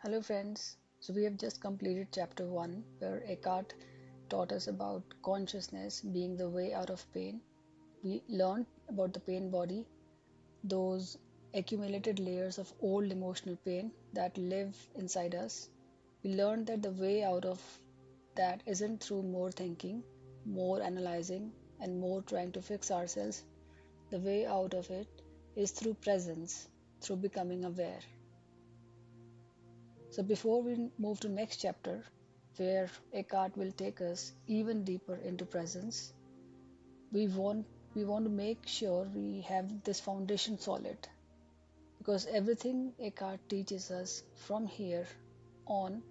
Hello, friends. So, we have just completed chapter 1, where Eckhart taught us about consciousness being the way out of pain. We learned about the pain body, those accumulated layers of old emotional pain that live inside us. We learned that the way out of that isn't through more thinking, more analyzing, and more trying to fix ourselves. The way out of it is through presence, through becoming aware. So before we move to next chapter, where Eckhart will take us even deeper into presence, we want we want to make sure we have this foundation solid because everything Eckhart teaches us from here on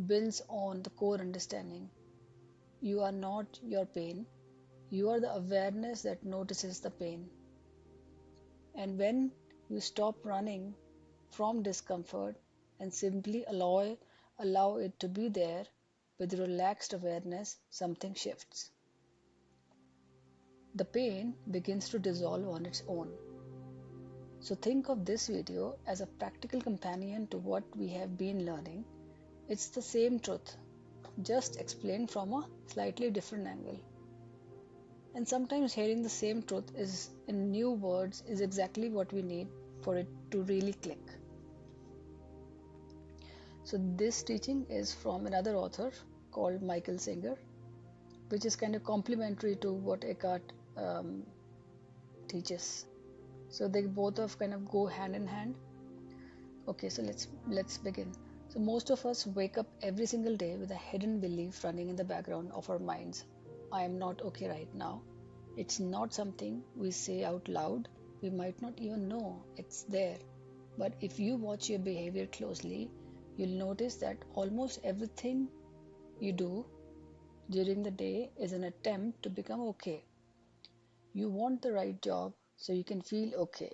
builds on the core understanding. You are not your pain. You are the awareness that notices the pain. And when you stop running from discomfort and simply allow it to be there with relaxed awareness, something shifts. The pain begins to dissolve on its own. So think of this video as a practical companion to what we have been learning. It's the same truth, just explained from a slightly different angle. And sometimes hearing the same truth is in new words is exactly what we need for it to really click. So this teaching is from another author called Michael Singer, which is kind of complementary to what Eckhart teaches. So they both of kind of go hand in hand. Okay, so let's begin. So most of us wake up every single day with a hidden belief running in the background of our minds. I am not okay right now. It's not something we say out loud. We might not even know it's there. But if you watch your behavior closely, you'll notice that almost everything you do during the day is an attempt to become okay. You want the right job so you can feel okay.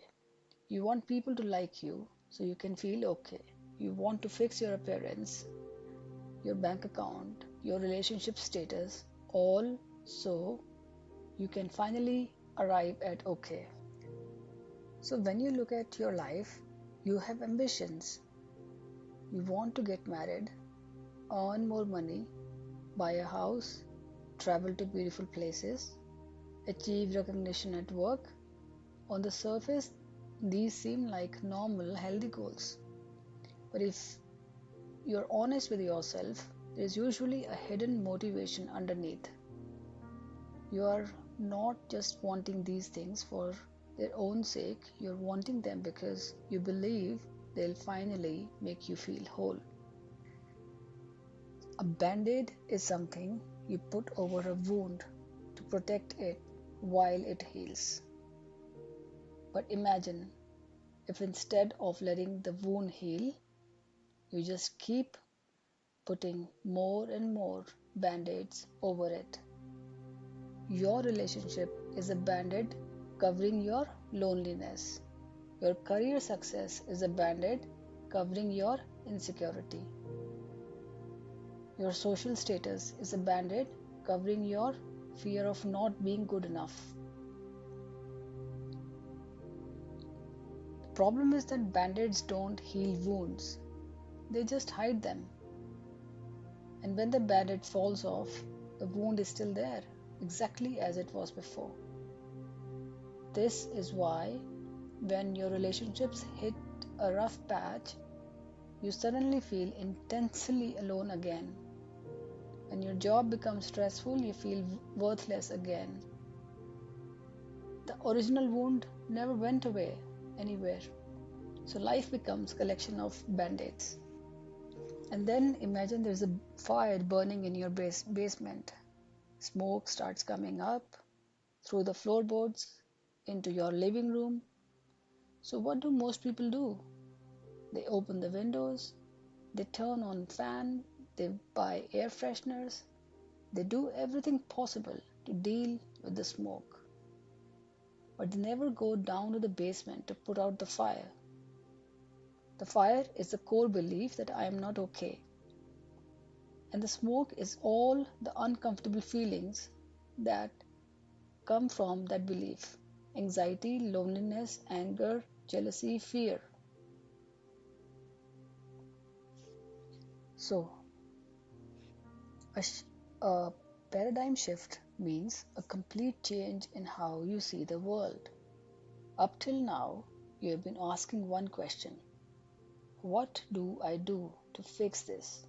You want people to like you so you can feel okay. You want to fix your appearance, your bank account, your relationship status, all so you can finally arrive at okay. So when you look at your life, you have ambitions. You want to get married, earn more money, buy a house, travel to beautiful places, achieve recognition at work. On the surface, these seem like normal, healthy goals. But if you're honest with yourself, there's usually a hidden motivation underneath. You are not just wanting these things for their own sake, you're wanting them because you believe they'll finally make you feel whole. A band-aid is something you put over a wound to protect it while it heals. But imagine if instead of letting the wound heal, you just keep putting more and more band-aids over it. Your relationship is a band-aid covering your loneliness. Your career success is a band-aid covering your insecurity. Your social status is a band-aid covering your fear of not being good enough. The problem is that band-aids don't heal wounds. They just hide them. And when the band-aid falls off, the wound is still there, exactly as it was before. This is why when your relationships hit a rough patch, you suddenly feel intensely alone again. When your job becomes stressful, you feel worthless again. The original wound never went away anywhere. So life becomes a collection of band-aids. And then imagine there's a fire burning in your basement. Smoke starts coming up through the floorboards into your living room. So what do most people do? They open the windows, they turn on fan, they buy air fresheners, they do everything possible to deal with the smoke. But they never go down to the basement to put out the fire. The fire is the core belief that I am not okay. And the smoke is all the uncomfortable feelings that come from that belief: anxiety, loneliness, anger, jealousy, fear. So, a, sh- a paradigm shift means a complete change in how you see the world. Up till now, you have been asking one question: what do I do to fix this?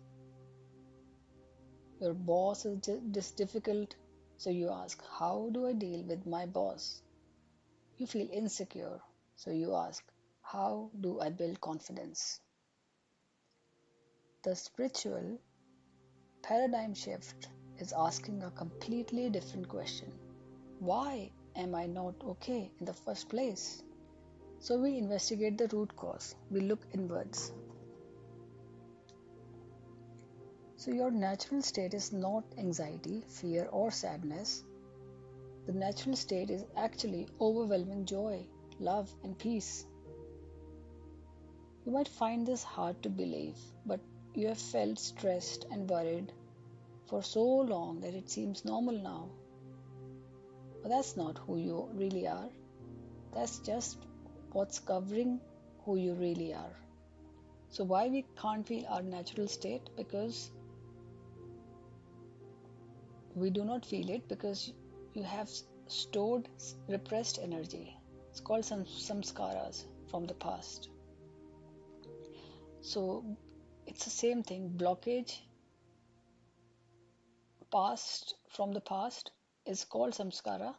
Your boss is just difficult, so you ask, how do I deal with my boss? You feel insecure, so you ask, how do I build confidence? The spiritual paradigm shift is asking a completely different question: why am I not okay in the first place? So we investigate the root cause, we look inwards. So your natural state is not anxiety, fear, or sadness. The natural state is actually overwhelming joy, love, and peace. You might find this hard to believe, but you have felt stressed and worried for so long that it seems normal now. But that's not who you really are. That's just what's covering who you really are. So why we can't feel our natural state? Because we do not feel it because you have stored repressed energy. It's called some samskaras from the past. So it's the same thing. Blockage past from the past is called samskara,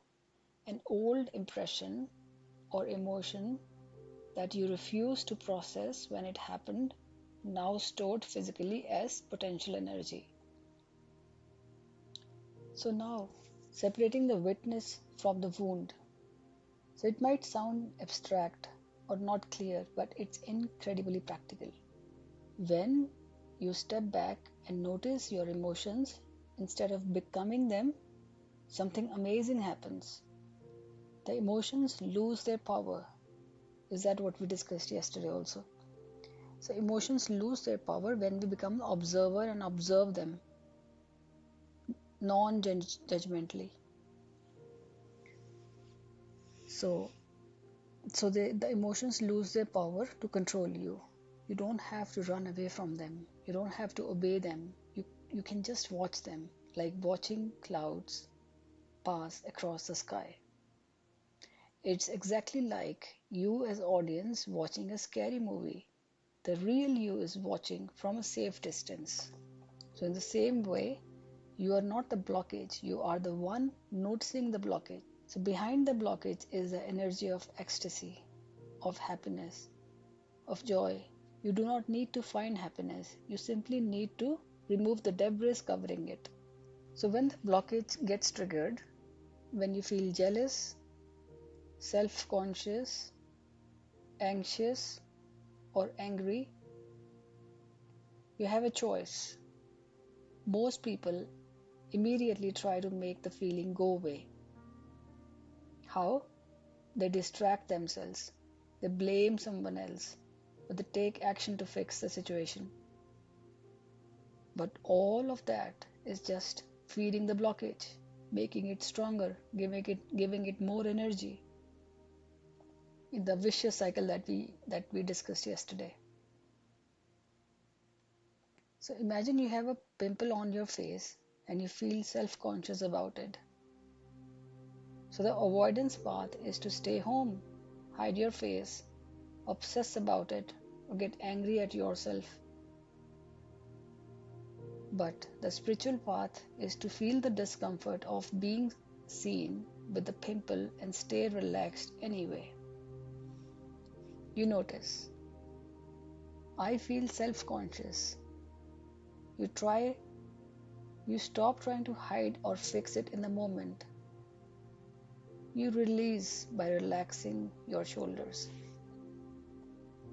an old impression or emotion that you refuse to process when it happened, now stored physically as potential energy. So now, separating the witness from the wound. So it might sound abstract or not clear, but it's incredibly practical. When you step back and notice your emotions instead of becoming them, something amazing happens. The emotions lose their power. Is that what we discussed yesterday also? So emotions lose their power when we become observer and observe them non-judgmentally. So the emotions lose their power to control you. You don't have to run away from them. You don't have to obey them. You can just watch them, like watching clouds pass across the sky. It's exactly like you as audience watching a scary movie. The real you is watching from a safe distance. So in the same way, you are not the blockage. You are the one noticing the blockage. So behind the blockage is the energy of ecstasy, of happiness, of joy. You do not need to find happiness. You simply need to remove the debris covering it. So when the blockage gets triggered, when you feel jealous, self-conscious, anxious, or angry, you have a choice. Most people immediately try to make the feeling go away. How? They distract themselves. They blame someone else, but they take action to fix the situation. But all of that is just feeding the blockage, making it stronger, giving it more energy. The vicious cycle that we discussed yesterday. So imagine you have a pimple on your face and you feel self-conscious about it. So the avoidance path is to stay home, hide your face, obsess about it, or get angry at yourself. But the spiritual path is to feel the discomfort of being seen with the pimple and stay relaxed anyway. You notice, I feel self-conscious. You stop trying to hide or fix it in the moment. You release by relaxing your shoulders,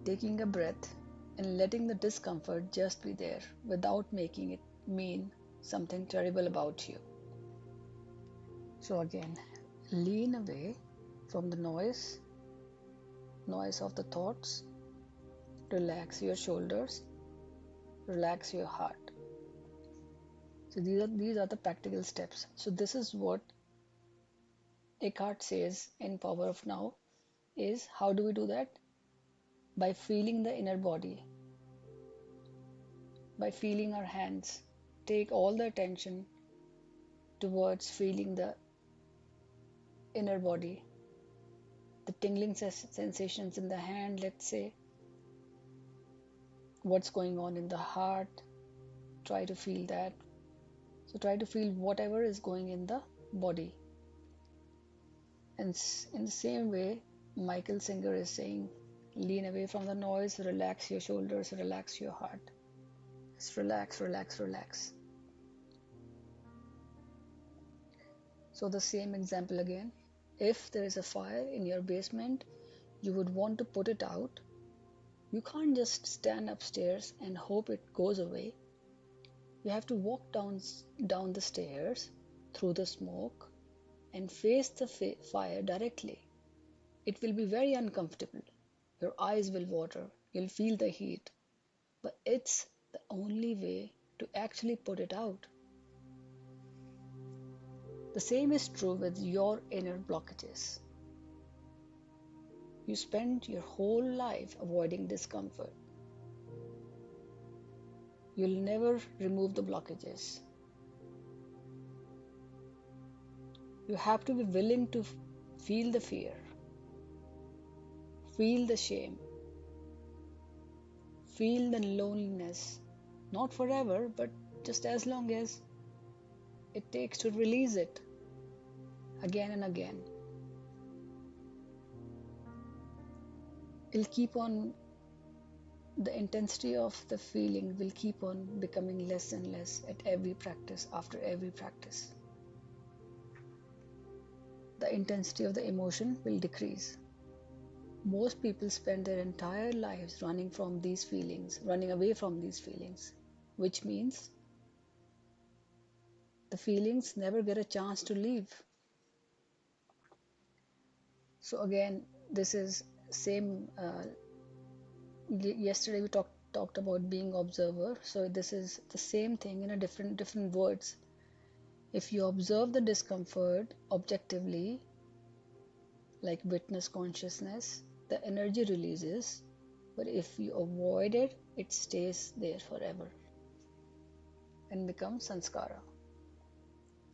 taking a breath and letting the discomfort just be there without making it mean something terrible about you. So again, lean away from the noise of the thoughts, relax your shoulders, relax your heart. So these are the practical steps. So this is what Eckhart says in Power of Now is how do we do that? By feeling the inner body. by feeling our hands. Take all the attention towards feeling the inner body, the tingling sensations in the hand, let's say, what's going on in the heart. Try to feel that. So try to feel whatever is going in the body. And in the same way, Michael Singer is saying, lean away from the noise, relax your shoulders, relax your heart. Just relax, relax, relax. So the same example again. If there is a fire in your basement, you would want to put it out. You can't just stand upstairs and hope it goes away. You have to walk down the stairs through the smoke and face the fire directly. It will be very uncomfortable. Your eyes will water. You'll feel the heat. But it's the only way to actually put it out. The same is true with your inner blockages. You spend your whole life avoiding discomfort. You'll never remove the blockages. You have to be willing to feel the fear, feel the shame, feel the loneliness, not forever, but just as long as it takes to release it again and again. The intensity of the feeling will keep on becoming less and less at every practice, after every practice. The intensity of the emotion will decrease. Most people spend their entire lives running from these feelings, running away from these feelings, which means the feelings never get a chance to leave. So again, this is same. Yesterday we talked about being observer. So this is the same thing in a different words. If you observe the discomfort objectively, like witness consciousness, the energy releases. But if you avoid it, it stays there forever and becomes samskara,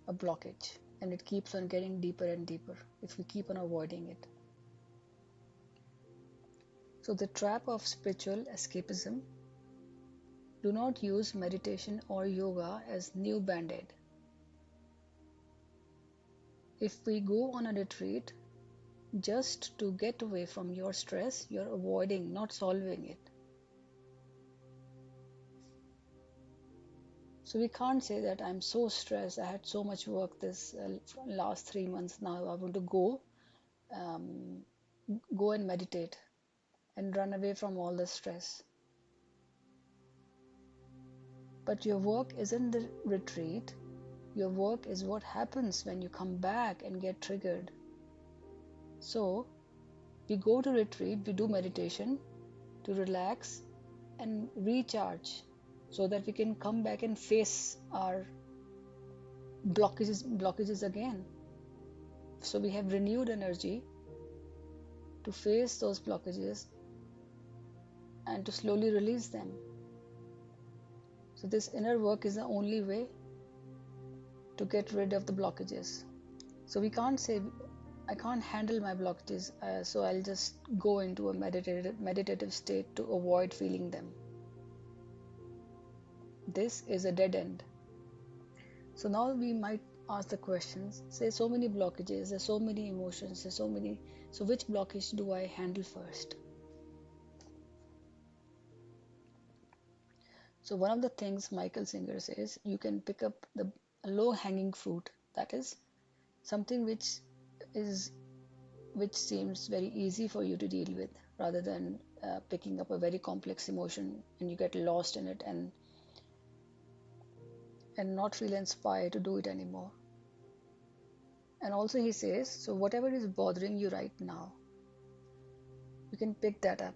a blockage, and it keeps on getting deeper and deeper if we keep on avoiding it. So the trap of spiritual escapism: do not use meditation or yoga as new band-aid. If we go on a retreat just to get away from your stress, you're avoiding, not solving it. So we can't say that I'm so stressed, I had so much work this last 3 months, now I want to go and meditate and run away from all the stress. But your work isn't the retreat. Your work is what happens when you come back and get triggered. So we go to retreat, we do meditation to relax and recharge so that we can come back and face our blockages again. So we have renewed energy to face those blockages and to slowly release them. So this inner work is the only way to get rid of the blockages. So we can't say, I can't handle my blockages, so I'll just go into a meditative state to avoid feeling them. This is a dead end. So now we might ask the questions, say so many blockages, there's so many emotions, so which blockage do I handle first? So one of the things Michael Singer says, you can pick up the low-hanging fruit, that is something which seems very easy for you to deal with, rather than picking up a very complex emotion and you get lost in it and not feel inspired to do it anymore. And also he says, so whatever is bothering you right now, you can pick that up.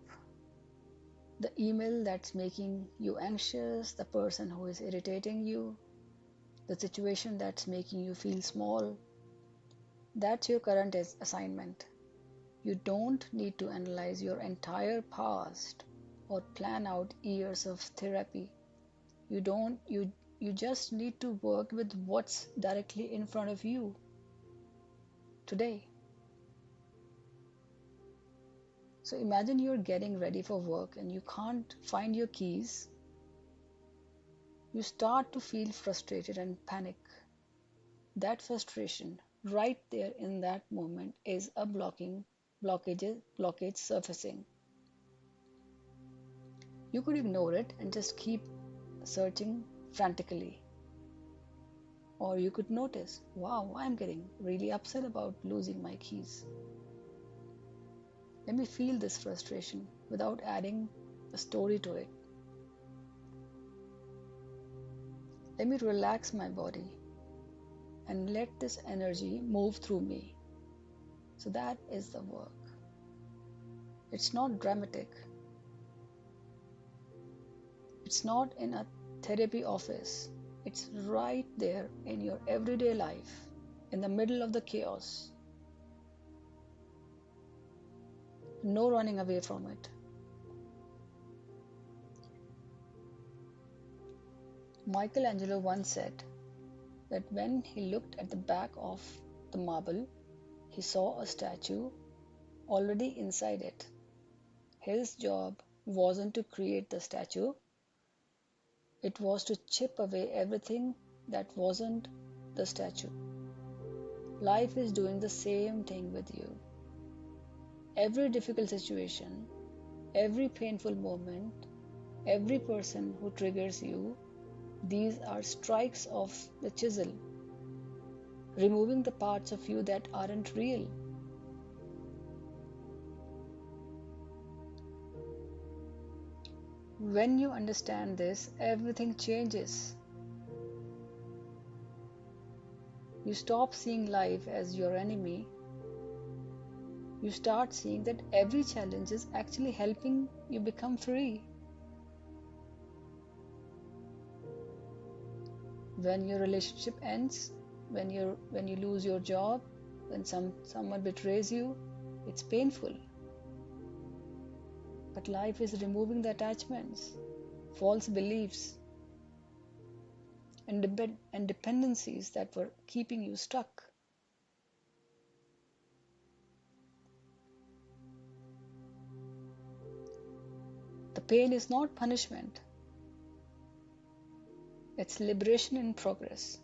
The email that's making you anxious, the person who is irritating you, the situation that's making you feel small, that's your current assignment. You don't need to analyze your entire past or plan out years of therapy. You don't you just need to work with what's directly in front of you today. So imagine you're getting ready for work and you can't find your keys. You start to feel frustrated and panic. That frustration right there in that moment is a blockage surfacing. You could ignore it and just keep searching frantically. Or you could notice, wow, I'm getting really upset about losing my keys. Let me feel this frustration without adding a story to it. Let me relax my body and let this energy move through me. So that is the work. It's not dramatic. It's not in a therapy office. It's right there in your everyday life, in the middle of the chaos. No running away from it. Michelangelo once said that when he looked at the back of the marble, he saw a statue already inside it. His job wasn't to create the statue, it was to chip away everything that wasn't the statue. Life is doing the same thing with you. Every difficult situation, every painful moment, every person who triggers you, these are strikes of the chisel, removing the parts of you that aren't real. When you understand this, everything changes. You stop seeing life as your enemy. You start seeing that every challenge is actually helping you become free. When your relationship ends, when you lose your job, when someone betrays you, it's painful. But life is removing the attachments, false beliefs, and dependencies that were keeping you stuck. The pain is not punishment. It's liberation in progress.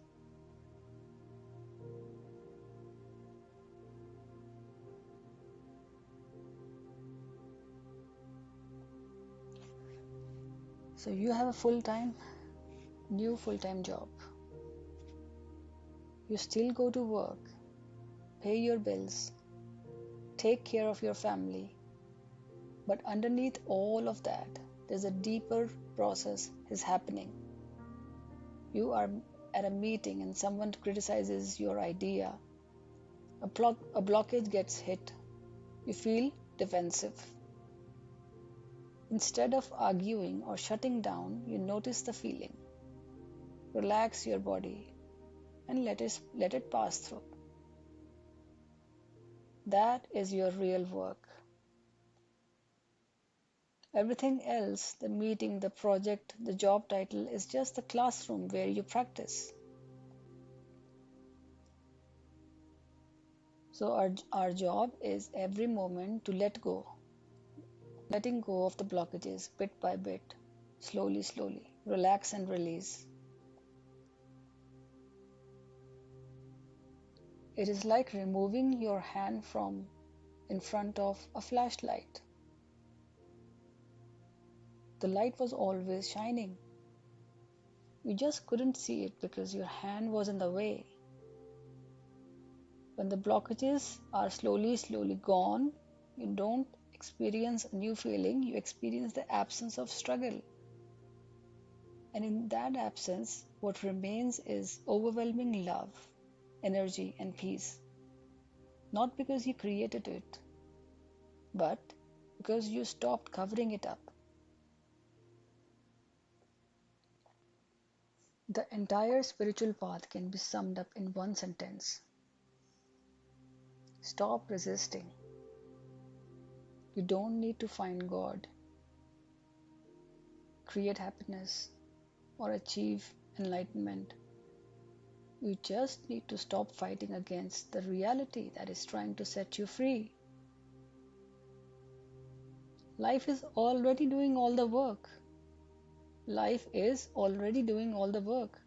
So you have a new full-time job. You still go to work, pay your bills, take care of your family. But underneath all of that, there's a deeper process is happening. You are at a meeting and someone criticizes your idea. A blockage gets hit. You feel defensive. Instead of arguing or shutting down, you notice the feeling. Relax your body and let it pass through. That is your real work. Everything else, the meeting, the project, the job title, is just the classroom where you practice. So our job is every moment to let go. Letting go of the blockages bit by bit, slowly, slowly. Relax and release. It is like removing your hand from in front of a flashlight. The light was always shining. You just couldn't see it because your hand was in the way. When the blockages are slowly, slowly gone, you don't experience a new feeling, you experience the absence of struggle. And in that absence, what remains is overwhelming love, energy, and peace. Not because you created it, but because you stopped covering it up. The entire spiritual path can be summed up in one sentence. Stop resisting. You don't need to find God. Create happiness. or achieve enlightenment. You just need to stop fighting against the reality that is trying to set you free. Life is already doing all the work. Life is already doing all the work.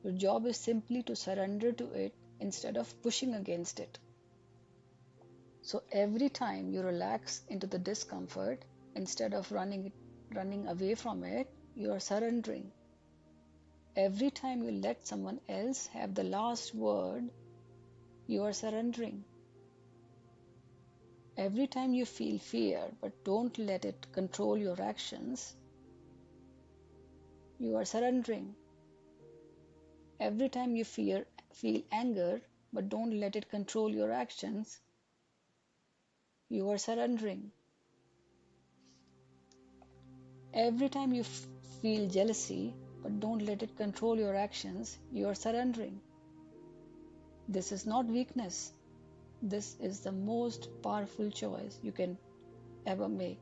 Your job is simply to surrender to it instead of pushing against it. So every time you relax into the discomfort, instead of running away from it, you are surrendering. Every time you let someone else have the last word, you are surrendering. Every time you feel fear but don't let it control your actions, you are surrendering. Every time you feel anger but don't let it control your actions, you are surrendering. Every time you feel jealousy but don't let it control your actions, you are surrendering. This is not weakness. This is the most powerful choice you can ever make.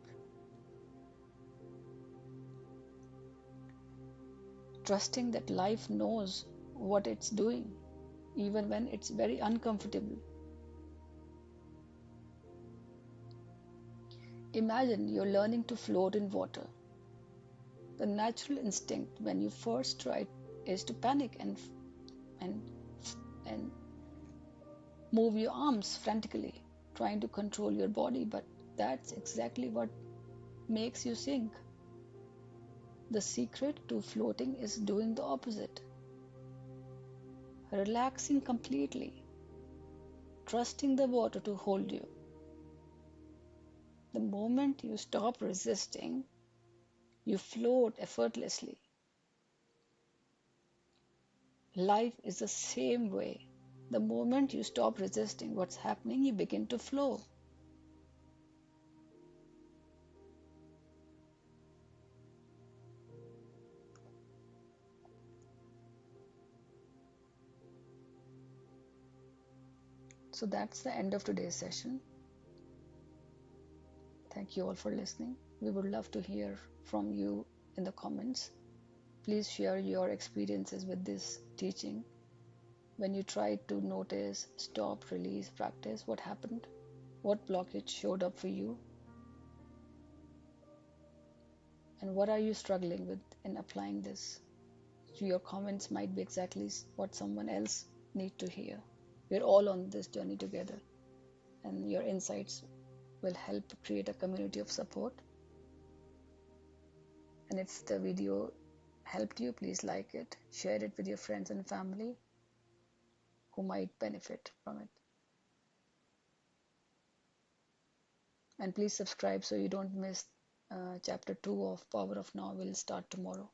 Trusting that life knows what it's doing, even when it's very uncomfortable. Imagine you're learning to float in water. The natural instinct when you first try is to panic and and move your arms frantically, trying to control your body, but that's exactly what makes you sink. The secret to floating is doing the opposite. Relaxing completely, trusting the water to hold you. The moment you stop resisting, you float effortlessly. Life is the same way. The moment you stop resisting what's happening, you begin to flow. So that's the end of today's session. Thank you all for listening. We would love to hear from you in the comments. Please share your experiences with this teaching. When you tried to notice, stop, release, practice, what happened? What blockage showed up for you? And what are you struggling with in applying this? So your comments might be exactly what someone else needs to hear. We're all on this journey together, and your insights will help create a community of support. And if the video helped you, please like it, share it with your friends and family who might benefit from it. And please subscribe so you don't miss chapter 2 of Power of Now will start tomorrow.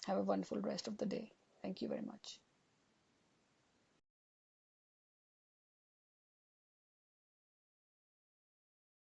Have a wonderful rest of the day. Thank you very much.